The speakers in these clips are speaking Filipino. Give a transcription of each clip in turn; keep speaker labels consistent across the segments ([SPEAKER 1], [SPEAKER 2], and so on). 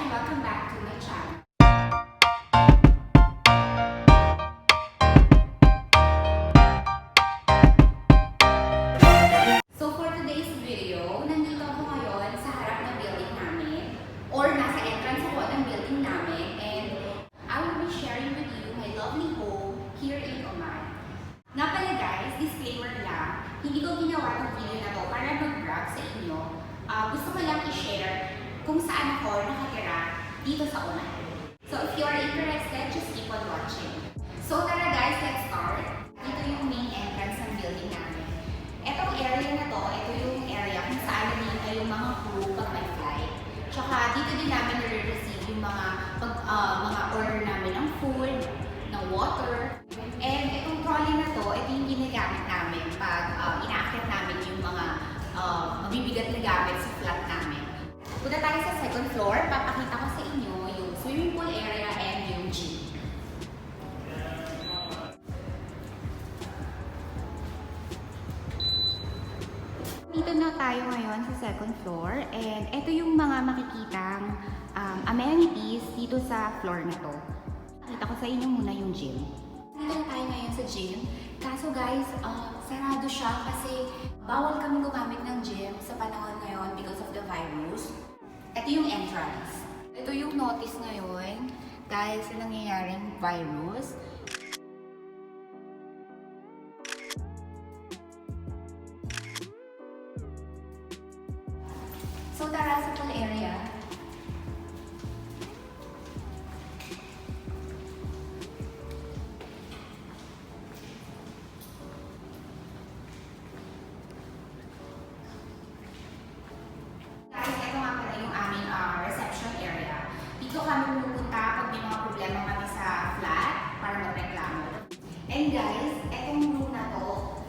[SPEAKER 1] and welcome back to my channel. So for today's video, nandito ako ngayon sa harap ng building namin or nasa entrance ako ng building namin, and I will be sharing with you my lovely home here in Oman. Nga pala guys, disclaimer lang, hindi ko ginawa ng video na to para mag-brag sa inyo. Gusto ko lang i-share kung saan ako nakatira dito sa Oman. So if you are interested, just keep on watching. So tara guys, let's start. Dito yung main entrance ng building namin. Etong area na to, ito yung area kung saan nandito yung mga crew pag may flight. Tsaka dito din namin nare-receive yung mga order namin ng food, ng water. And itong trolley na to, ito yung ginagamit namin pag inaakit namin yung mga mabibigat na gamit sa flat namin. Punta tayo sa second floor, papakita ko sa inyo yung swimming pool area and yung gym. Dito na tayo ngayon sa second floor, and ito yung mga makikitang amenities dito sa floor na to. Pakita ko sa inyo muna yung gym. Dito na tayo ngayon sa gym. Kaso guys, sarado siya kasi bawal kami gumamit ng gym sa panahon ngayon because of the virus. Ito yung entrance. Ito yung notice ngayon dahil sa nangyayaring virus. So tara sa pool area. Kami pupunta pag may mga problema kami sa flat para magreklamo. And guys, etong room na to,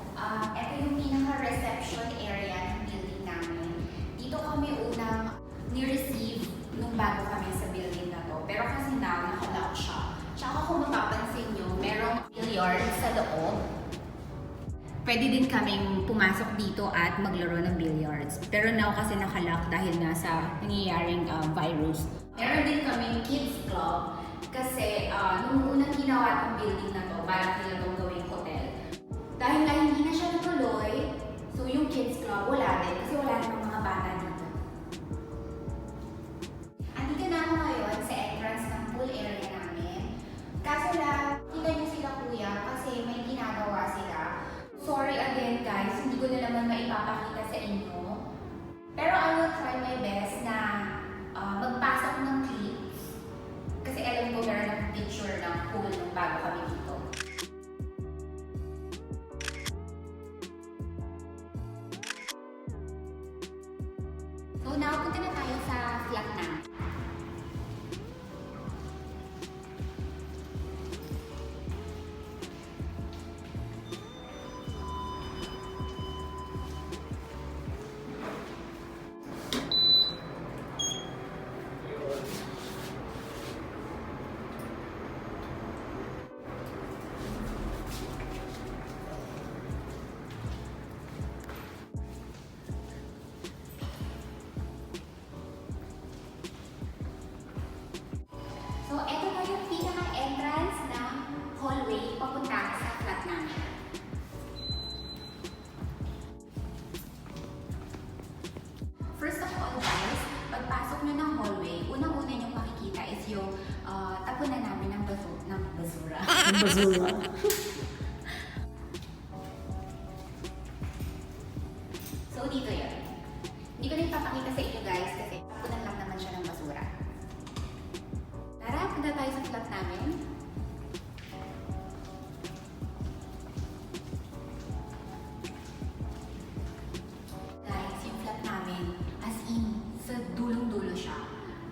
[SPEAKER 1] ito yung pinaka-reception area ng building namin. Dito kami unang ni-receive nung bago kami sa building na to. Pero kasi now, nakalock siya. Tsaka kung mapapansin nyo, merong billiard sa loob. Pwede din kaming pumasok dito at maglaro ng billiards. Pero now kasi nakalock dahil nga sa nangyayaring virus. Meron din kaming kids club kasi nung unang ginawa ng building na to, parang nila itong gawing hotel. Dahil nga hindi na siya natuloy, so yung kids club wala din kasi wala namang mga bata dito. Andito na ako ngayon sa entrance ng pool area namin. Kaso lang, kita niyo sila kuya kasi may ginagawa sila. Sorry again guys, hindi ko na naman maipapakita sa inyo. Pero I will try my best na magpasok ng clips. Kasi alam ko meron ng picture ng pool nung bago kami dito. So now, punta na tayo sa flat namin. So, ito na yung pinaka-entrance ng hallway papunta sa flat namin. First of all guys, pagpasok nyo ng hallway, unang-una nyo makikita is yung tapunan namin ng basura.
[SPEAKER 2] Ng basura?
[SPEAKER 1] So, dito yun. Hindi ko na ipapakita sa inyo guys kasi tapunan lang naman siya ng basura. Tara, punta tayo sa flat namin. Guys, yung flat namin, as in, sa dulong-dulo siya.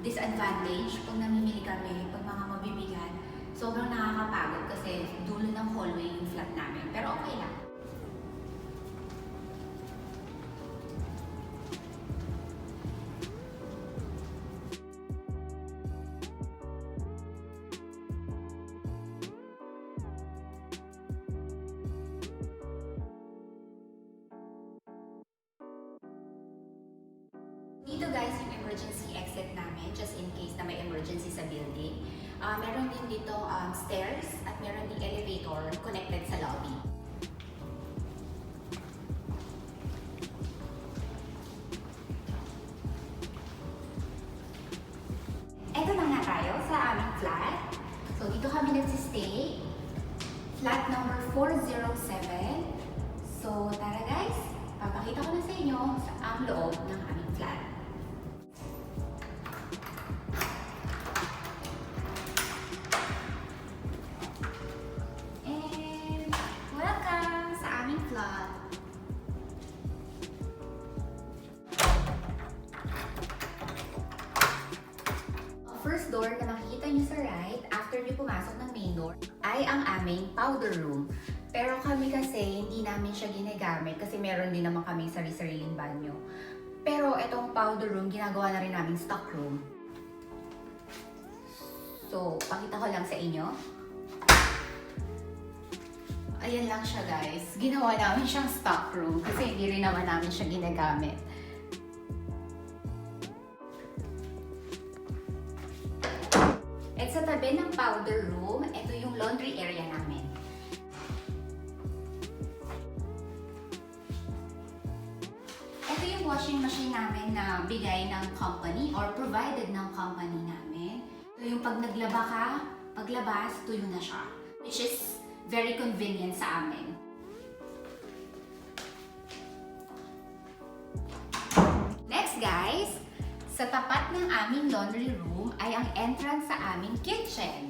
[SPEAKER 1] Disadvantage, pag namimili kami, pag mga mabibigat, sobrang nakakapagod kasi dulo ng hallway yung flat namin. Pero okay lang. Dito guys, yung emergency exit namin, just in case na may emergency sa building. Meron din dito stairs at meron din elevator connected sa lobby. Ito na nga tayo sa aming flat. So dito kami nagsistay. Flat number 407. So tara guys, papakita ko na sa inyo ang loob ng aming flat. And welcome sa aming flat. First door na makikita nyo sa right, after nyo pumasok ng main door, ay ang aming powder room. Pero kami kasi, hindi namin siya ginagamit kasi meron din naman kami sarili-sariling banyo. Pero itong powder room, ginagawa na rin namin stock room. So, pakita ko lang sa inyo. Ayan lang siya guys. Ginawa namin siyang stock room kasi hindi rin naman namin siya ginagamit. At sa tabi ng powder room, ito yung laundry area namin. Ito yung washing machine namin na bigay ng company or provided ng company namin. Ito yung pag naglaba ka, paglabas, tuyo na siya. Which is very convenient sa amin. Next guys, sa tapat ng aming laundry room ay ang entrance sa aming kitchen.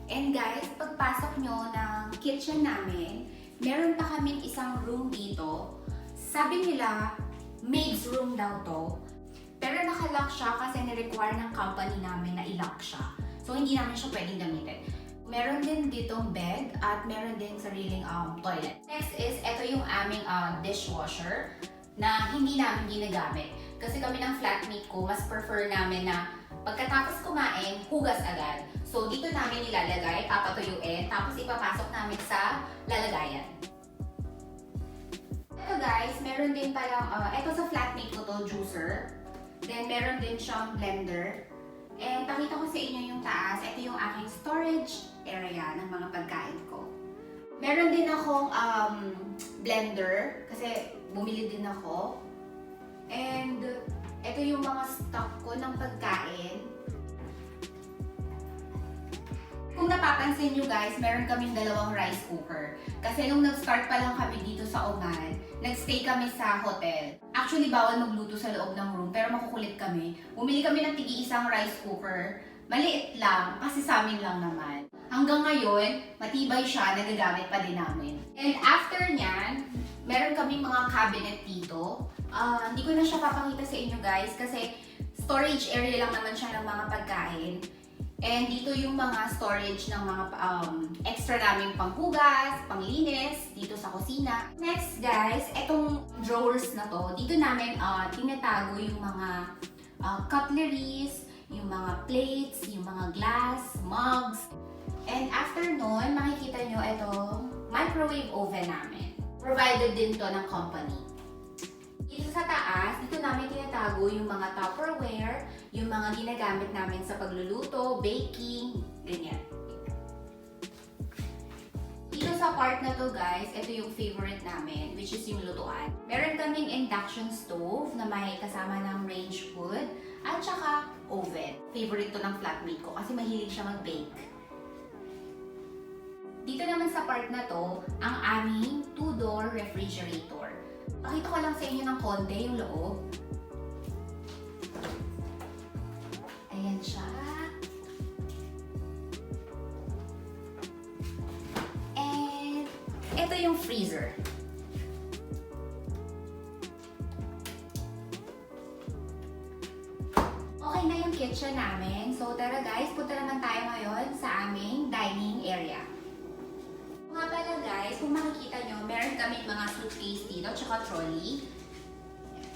[SPEAKER 1] And guys, pagpasok nyo ng kitchen namin, meron pa kaming isang room dito. Sabi nila, maid's room daw to. Pero nakalock siya kasi ni-require ng company namin na i-lock siya. So hindi namin siya pwedeng gamitin. Meron din ditong bed at meron din sariling toilet. Next is, ito yung aming dishwasher na hindi namin ginagamit. Kasi kami ng flatmate ko, mas prefer namin na pagkatapos kumain, hugas agad. So dito namin ilalagay, papatuyuin, tapos ipapasok namin sa lalagayan. Ito guys, meron din palang, ito sa flatmate ko to, juicer. Then meron din siyang blender. And pakita ko sa inyo yung taas, ito yung aking storage area ng mga pagkain ko. Meron din akong blender, kasi bumili din ako. And ito yung mga stock ko ng pagkain. Kung napapansin nyo guys, meron kaming dalawang rice cooker. Kasi nung nag-start pa lang kami dito sa Oman, nag-stay kami sa hotel. Actually, bawal magluto sa loob ng room, pero makukulit kami. Bumili kami ng tig-iisang rice cooker. Maliit lang, kasi sa amin lang naman. Hanggang ngayon, matibay siya, nagagamit pa din namin. And after nyan, meron kaming mga cabinet dito. Hindi ko na siya papakita sa inyo guys, kasi storage area lang naman siya ng mga pagkain. And dito yung mga storage ng mga extra naming panghugas, panglinis, dito sa kusina. Next guys, etong drawers na to, dito namin tinatago yung mga cutleries, yung mga plates, yung mga glass, mugs. And after nun, makikita nyo itong microwave oven namin. Provided din to ng company. Dito sa taas, dito namin tinatago yung mga Tupperware, yung mga ginagamit namin sa pagluluto, baking, ganyan. Dito sa part na to guys, ito yung favorite namin, which is yung lutuan. Meron kaming induction stove na may kasama ng range hood at saka oven. Favorite to ng flatmate ko kasi mahilig siya mag-bake. Dito naman sa part na to, ang aming 2-door refrigerator. Pakita ko lang sa inyo ng konti yung loob. Ayan siya. And ito yung freezer. Okay na yung kitchen namin. So tara guys, punta naman tayo ngayon sa aming dining area. Nga pala guys, kung makikita nyo, meron kaming mga suitcase dito, tsaka trolley.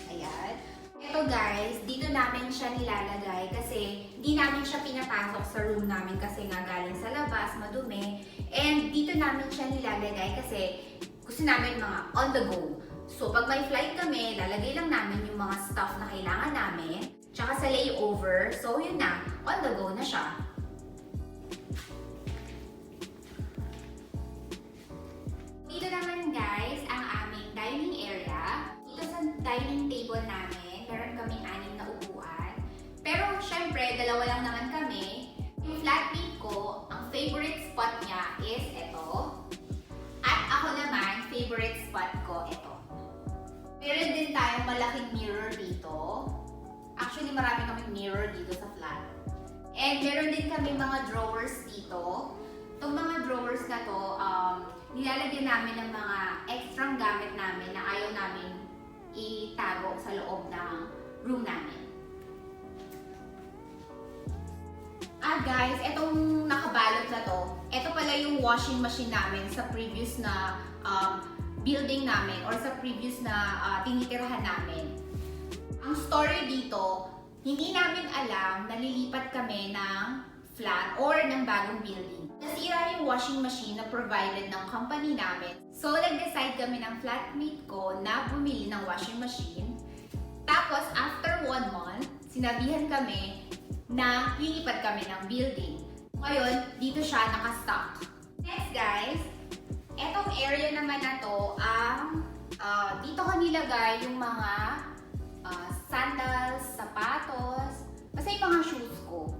[SPEAKER 1] Ayan. Ito guys, dito namin siya nilalagay kasi hindi namin siya pinapasok sa room namin kasi nga galing sa labas, madumi. And dito namin siya nilalagay kasi gusto namin mga on the go. So pag may flight kami, lalagay lang namin yung mga stuff na kailangan namin. Tsaka tsaka sa layover. So yun na, on the go na siya. Dito naman guys, ang aming dining area. Dito sa dining table namin, meron kaming 6 na upuan. Pero syempre, dalawa lang naman kami. Yung flatmate ko, ang favorite spot niya is ito. At ako naman, favorite spot ko ito. Meron din tayong malaking mirror dito. Actually, marami kaming mirror dito sa flat. And meron din kami mga drawers dito. Itong mga drawers na to, nilalagyan namin ng mga extra gamit namin na ayaw namin itago sa loob ng room namin. Guys, itong nakabalot na to, ito pala yung washing machine namin sa previous na building namin or sa previous na tinitirahan namin. Ang story dito, hindi namin alam na lilipat kami ng flat or ng bagong building. Nasira yung washing machine na provided ng company namin. So, nag-decide kami ng flatmate ko na bumili ng washing machine. Tapos, after 1 month, sinabihan kami na lilipat kami ng building. Ngayon, dito siya naka-stock. Next guys, etong area naman na to, dito ko nilagay yung mga sandals, sapatos, basta yung mga shoes ko.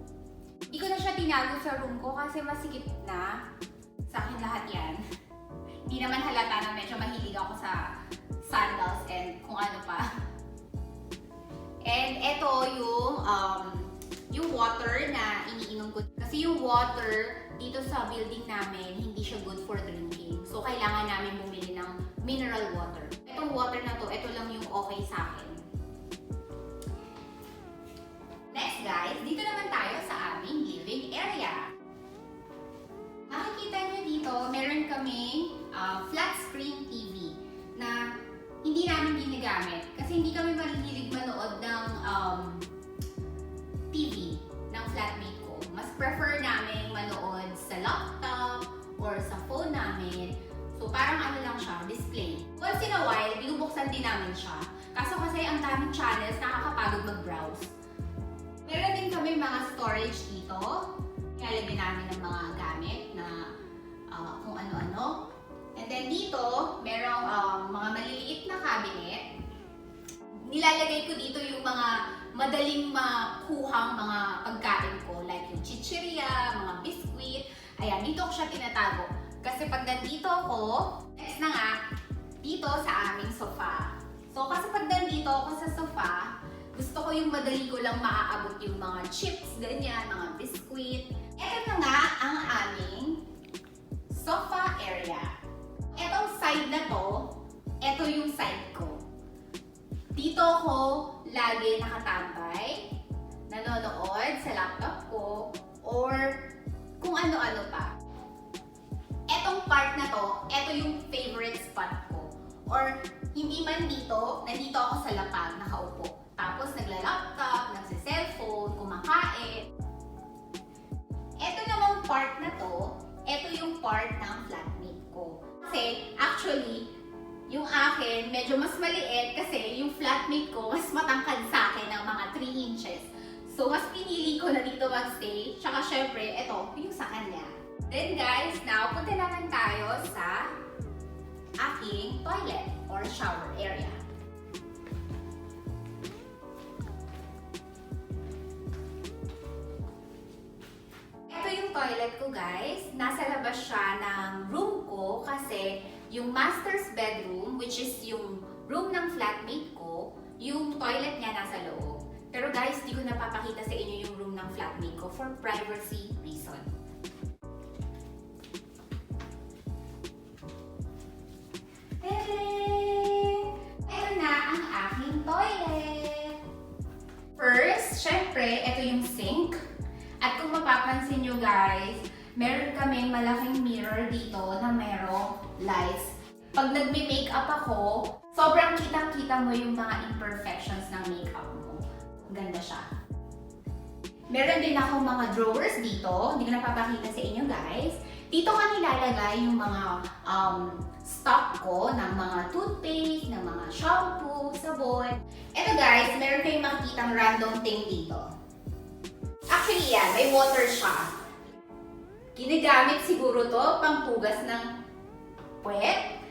[SPEAKER 1] Hindi ko na siya tinago sa room ko kasi masikip na. Sa akin lahat yan. Hindi naman halata na medyo mahilig ako sa sandals and kung ano pa. And ito yung water na iniinom ko. Kasi yung water dito sa building namin, hindi siya good for drinking. So, kailangan namin bumili ng mineral water. Itong water na to, ito lang yung okay sa akin. Next guys, dito naman tayo sa aming living area. Makikita nyo dito, meron kaming flat screen TV na hindi namin ginagamit. Kasi hindi kami mahilig manood ng TV ng flatmate ko. Mas prefer namin manood sa laptop or sa phone namin. So parang ano lang siya, display. Once in a while, binubuksan din namin siya. Kaso kasi ang daming channels, nakakapagod mag-browse. Meron din kami mga storage dito. Nilalagyan namin ng mga gamit na kung ano-ano. And then dito, merong mga maliliit na cabinet. Nilalagay ko dito yung mga madaling makuhang mga pagkain ko, like yung chichirya, mga biskuit. Ayan, dito ko siya tinatago. Kasi pag nandito ako, next na nga, dito sa aming sofa. So, kasi pag nandito ako sa sofa, gusto ko yung madali ko lang maaabot yung mga chips, ganyan, mga biskuit. Ito na nga ang aming sofa area. Etong side na to, ito yung side ko. Dito ako lagi nakatambay, nanonood sa laptop ko, or kung ano-ano pa. Etong part na to, ito yung favorite spot ko. Or hindi man dito, nandito ako sa lapag, nakaupo. Tapos nagla-laptop, nagsi-cellphone, kumakain. Ito namang part na to, ito yung part ng flatmate ko. Kasi actually, yung akin, medyo mas maliit kasi yung flatmate ko mas matangkad sa akin ng mga 3 inches. So, mas pinili ko na dito magstay. Tsaka syempre, ito, yung sa kanya. Then guys, now, punta naman tayo sa aking toilet or shower area. Ito yung toilet ko guys. Nasa labas siya ng room ko kasi yung master's bedroom, which is yung room ng flatmate ko, yung toilet niya nasa loob. Pero guys, di ko napapakita sa inyo yung room ng flatmate ko for privacy reason. Ito na ang aking toilet. First, syempre, ito yung sink. At kung mapapansin nyo guys, meron kaming malaking mirror dito na merong lights. Pag nagme-makeup ako, sobrang kitang-kita mo yung mga imperfections ng makeup mo. Ganda siya. Meron din ako mga drawers dito. Hindi ko napapakita sa inyo guys. Dito ka nilalagay yung mga stock ko ng mga toothpaste, ng mga shampoo, sabon. Eto guys, meron kayong makikitang random thing dito. Actually yan, may water siya. Ginagamit siguro to pangpugas ng puwet.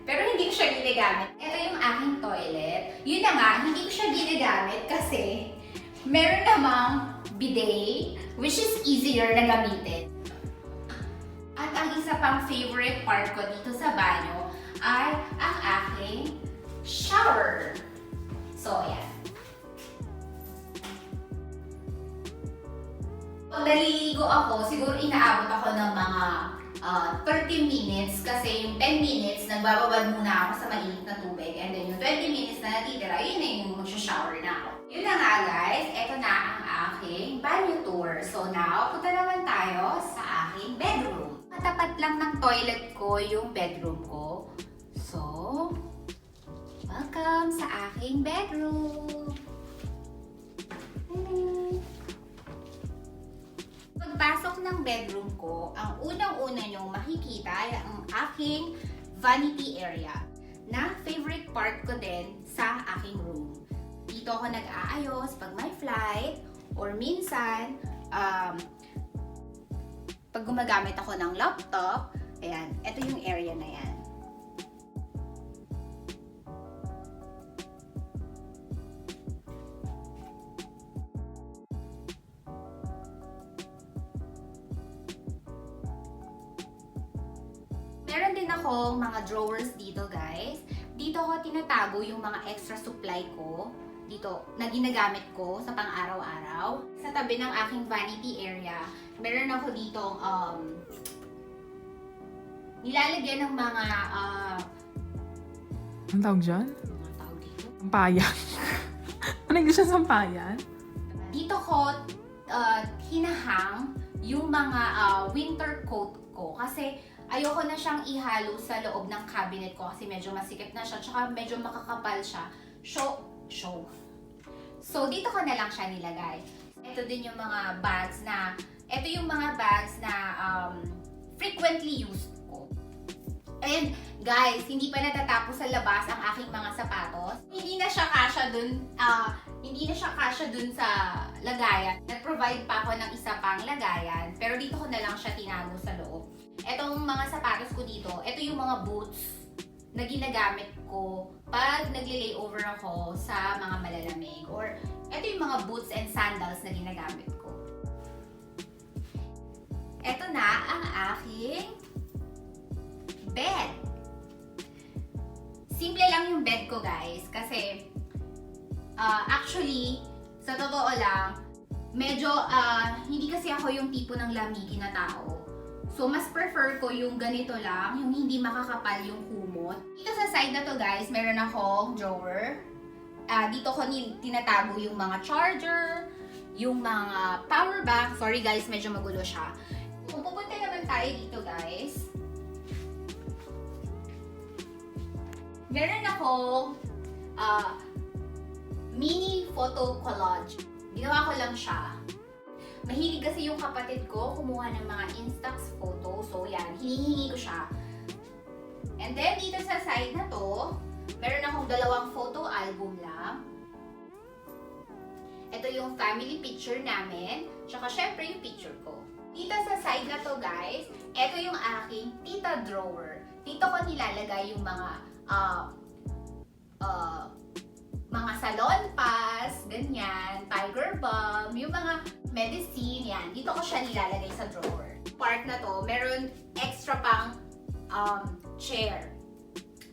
[SPEAKER 1] Pero hindi ko siya ginagamit. Ito yung aking toilet. Yun na nga, hindi ko siya ginagamit kasi meron namang bidet, which is easier na gamitin. At ang isa pang favorite part ko dito sa banyo ay ang aking shower. So, yan. Pag naliligo ako, siguro inaabot ako ng mga 30 minutes kasi yung 10 minutes, nagbababad muna ako sa mainit na tubig. And then yung 20 minutes na natitira, yun na yung magsha-shower na ako. Yun na nga guys, eto na ang aking banyo tour. So now, punta naman tayo sa aking bedroom. Katapat lang ng toilet ko yung bedroom ko. So, welcome sa aking bedroom. Pagpasok ng bedroom ko, ang unang-una nyong makikita ay ang aking vanity area na favorite part ko din sa aking room. Dito ako nag-aayos pag may flight or minsan pag gumagamit ako ng laptop. Ayan, ito yung area na yan. Meron din akong mga drawers dito guys. Dito ko tinatago yung mga extra supply ko. Dito, na ginagamit ko sa pang-araw-araw. Sa tabi ng aking vanity area, meron ako ditong nilalagyan ng mga
[SPEAKER 2] Anong tawag dyan?
[SPEAKER 1] Ano tawag dito?
[SPEAKER 2] Sampayan. Ano yung siya sampayan?
[SPEAKER 1] Dito ko hinahang yung mga winter coat ko kasi ayoko na siyang ihalo sa loob ng cabinet ko kasi medyo masikip na siya tsaka medyo makakapal siya. So, dito ko na lang siya nilagay. Ito din yung mga bags na, frequently used ko. And guys, hindi pa natatapos sa labas ang aking mga sapatos. Hindi na siya kasya dun sa lagayan. Nag-provide pa ako ng isa pang lagayan, pero dito ko na lang siya tinago sa loob. Etong mga sapatos ko dito, ito yung mga boots na ginagamit ko pag nagle-layover ako sa mga malalamig. Or ito yung mga boots and sandals na ginagamit ko. Ito na ang aking bed. Simple lang yung bed ko guys kasi actually, sa totoo lang, medyo hindi kasi ako yung tipo ng lamigin na tao. So, mas prefer ko yung ganito lang, yung hindi makakapal yung kumot. Dito sa side na to guys, meron akong drawer. Dito ko tinatago yung mga charger, yung mga power bank. Sorry guys, medyo magulo siya. Kung pupunta naman tayo dito guys, meron akong mini photo collage. Ginawa ko lang siya. Mahilig kasi yung kapatid ko kumuha ng mga Instax photo. So yan, hinihingi ko siya. And then dito sa side na to, meron akong dalawang photo album lang. Ito yung family picture namin, tsaka syempre yung picture ko. Dito sa side na to guys, ito yung aking tita drawer. Dito ko nilalagay yung mga salon pass, ganyan, tiger balm, yung mga medicine, yan. Dito ko siya nilalagay sa drawer. Part na to, meron extra pang chair.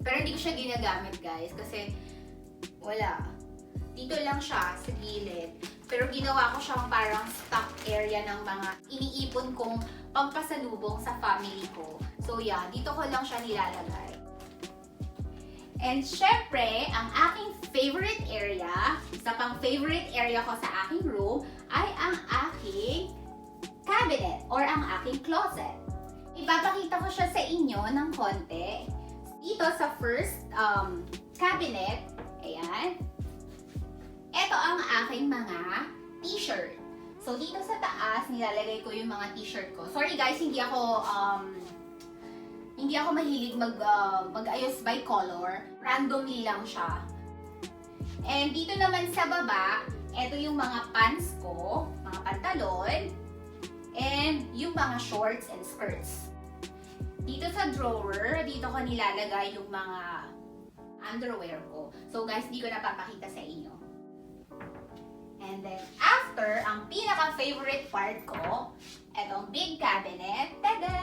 [SPEAKER 1] Pero hindi ko siya ginagamit guys kasi wala. Dito lang siya sa gilid. Pero ginawa ko siyang parang stock area ng mga iniipon kong pampasalubong sa family ko. So yeah, dito ko lang siya nilalagay. And syempre, ang aking favorite area, isa pang favorite area ko sa aking room, ay ang aking cabinet or ang aking closet. Ipapakita ko siya sa inyo ng konti. Dito sa first cabinet, ayan, ito ang aking mga t-shirt. So, dito sa taas, nilalagay ko yung mga t-shirt ko. Sorry guys, hindi ako Hindi ako mahilig mag-ayos by color. Randomly lang siya. And dito naman sa baba, ito yung mga pants ko, mga pantalon, and yung mga shorts and skirts. Dito sa drawer, dito ko nilalagay yung mga underwear ko. So guys, di ko napapakita sa inyo. And then, after, ang pinaka-favorite part ko, etong big cabinet. Tada!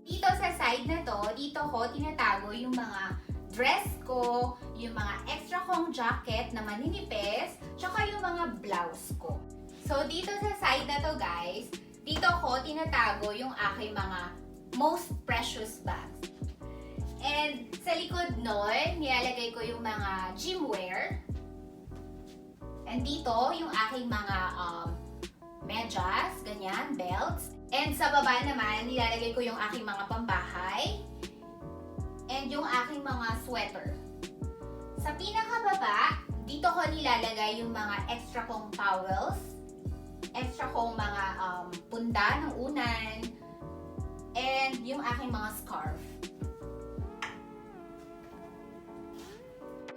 [SPEAKER 1] Dito sa side na to, dito ko tinatago yung mga dress ko, yung mga extra kong jacket na maninipis, tsaka yung mga blouse ko. So, dito sa side na to, guys, dito ko tinatago yung aking mga most precious bags. And sa likod nun, nilalagay ko yung mga gym wear. And dito, yung aking mga medyas, ganyan, belts. And sa baba naman, nilalagay ko yung aking mga pambahay. And yung aking mga sweater. Sa pinakababa, dito ko nilalagay yung mga extra kong towels. Extra kong mga punda ng unan. And yung aking mga scarf.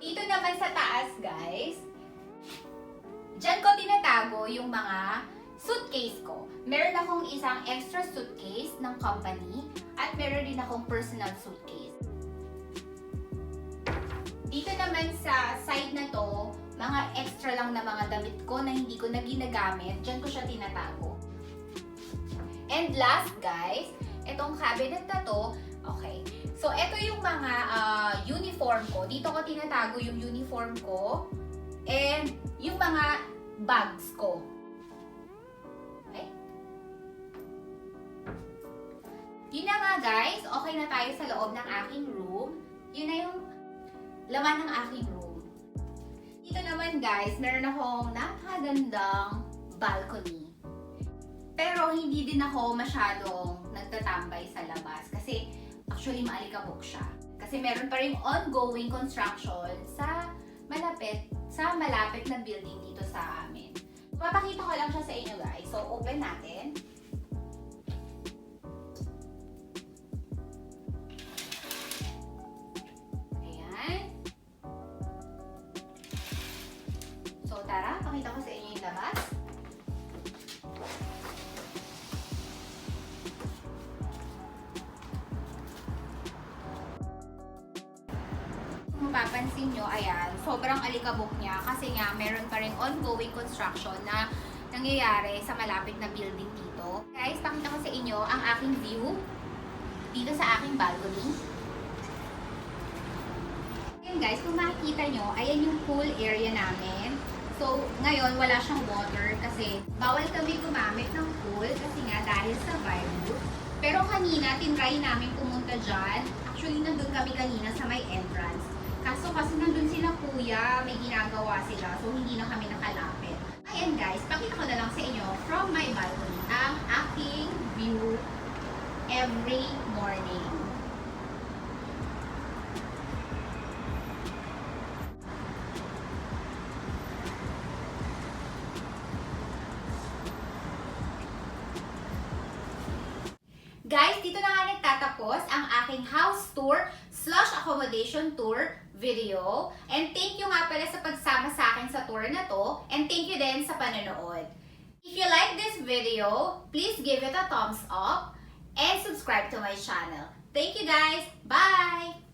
[SPEAKER 1] Dito naman sa taas, guys, diyan ko tinatago yung mga suitcase ko. Meron akong isang extra suitcase ng company at meron din akong personal suitcase. Dito naman sa side na to, mga extra lang na mga damit ko na hindi ko na ginagamit, diyan ko siya tinatago. And last, guys, itong cabinet na to, okay. So, ito yung mga uniform ko. Dito ko tinatago yung uniform ko and yung mga bags ko. Okay? Yun na nga, guys. Okay na tayo sa loob ng aking room. Yun na yung laman ng aking room. Dito naman, guys, meron akong napakagandang balcony. Pero hindi din ako masyadong nagtatambay sa labas kasi actually maalikabok siya. Kasi meron pa rin ongoing construction sa malapit na building dito sa amin. Papakita ko lang siya sa inyo, guys. So, open natin. Ayan. So, tara, pakita ko sa inyo yung labas. Mapapansin nyo, ayan, sobrang alikabok niya kasi nga meron pa rin ongoing construction na nangyayari sa malapit na building dito. Guys, pakita ko sa inyo ang aking view dito sa aking balcony. Ayan guys, kung makikita nyo, ayan yung pool area namin. So, ngayon wala siyang water kasi bawal kami gumamit ng pool kasi nga dahil sa virus. Pero kanina, tinry namin pumunta dyan. Actually, nandun kami kanina sa may entrance. Kaso kasi nandun sila kuya, may ginagawa sila, so hindi na kami nakalapit. Ayan guys, pakita ko na lang sa inyo from my balcony ang aking view every morning. Guys, dito na nga nagtatapos ang aking house tour / accommodation tour video. And thank you nga pala sa pagsama sa akin sa tour na to. And thank you din sa panonood. If you like this video, please give it a thumbs up and subscribe to my channel. Thank you guys! Bye!